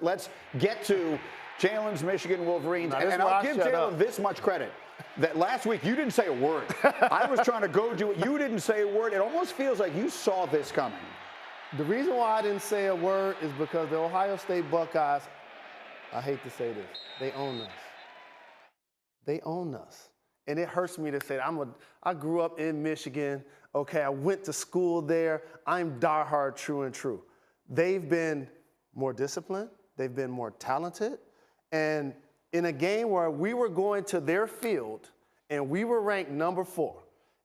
Let's get to Jalen's Michigan Wolverines. And I'll give Jalen this much credit. That last week, you didn't say a word. I was trying to go do it. You didn't say a word. It almost feels like you saw this coming. The reason why I didn't say a word is because the Ohio State Buckeyes, I hate to say this, they own us. They own us. And it hurts me to say that. I grew up in Michigan. Okay, I went to school there. I'm diehard true and true. They've been more disciplined. They've been more talented. And in a game where we were going to their field and we were ranked number 4,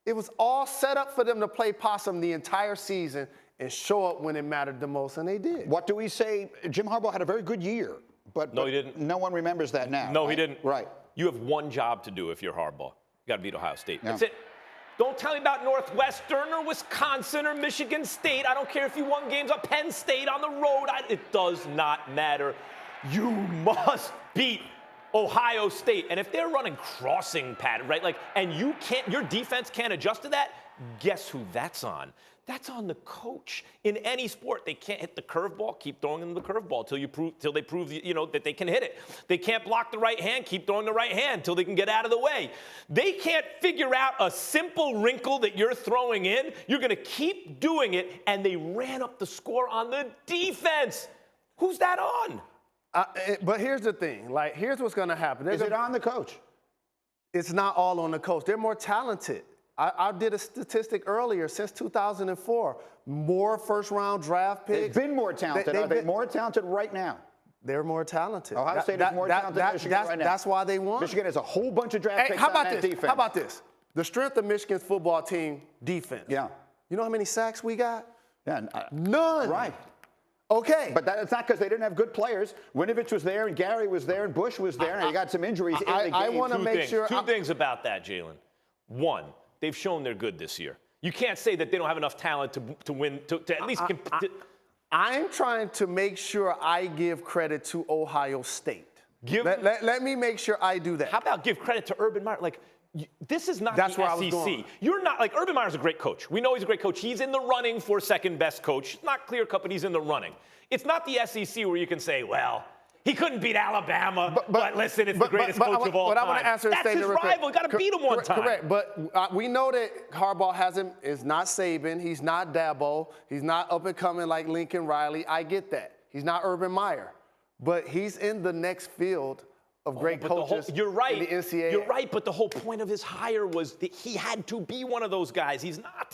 it was all set up for them to play possum the entire season and show up when it mattered the most, and they did. What do we say? Jim Harbaugh had a very good year, but no, he didn't. No one remembers that now. No, right? he didn't. Right. You have one job to do if you're Harbaugh. You got to beat Ohio State. Yeah. That's it. Don't tell me about Northwestern or Wisconsin or Michigan State. I don't care if you won games at Penn State on the road. It does not matter. You must beat Ohio State. And if they're running crossing pattern, right, like, and your defense can't adjust to that, guess who that's on? That's on the coach. In any sport, they can't hit the curveball. Keep throwing them the curveball till they prove that they can hit it. They can't block the right hand. Keep throwing the right hand till they can get out of the way. They can't figure out a simple wrinkle that you're throwing in. You're going to keep doing it, and they ran up the score on the defense. Who's that on? But here's the thing. Like, here's what's going to happen. Is it on the coach? It's not all on the coach. They're more talented. I did a statistic earlier. Since 2004, more first-round draft picks. They've been more talented. Are they more talented right now? They're more talented. Ohio State is more talented than Michigan right now. That's why they won. Michigan has a whole bunch of draft picks on that defense. How about this? The strength of Michigan's football team defense. Yeah. You know how many sacks we got? Yeah. None. Right. Okay. But that's not because they didn't have good players. Winovich was there, and Gary was there, and Bush was there, and you got some injuries in the game. I want to make sure. Two things about that, Jalen. One, they've shown they're good this year. You can't say that they don't have enough talent to win, to at least compete. I'm trying to make sure I give credit to Ohio State. Let me make sure I do that. How about give credit to Urban Meyer? Like, this is not the SEC. I was going. You're not, like, Urban Meyer's a great coach. We know he's a great coach. He's in the running for second best coach. It's not clear cut, but he's in the running. It's not the SEC where you can say, well, he couldn't beat Alabama, but listen, it's the greatest coach of all time. But I want to answer That's his rival. You got to beat him one time. Correct, but we know that Harbaugh is not Saban. He's not Dabo. He's not up and coming like Lincoln Riley. I get that. He's not Urban Meyer. But he's in the next field of great coaches. You're right. In the NCAA. You're right, but the whole point of his hire was that he had to be one of those guys. He's not.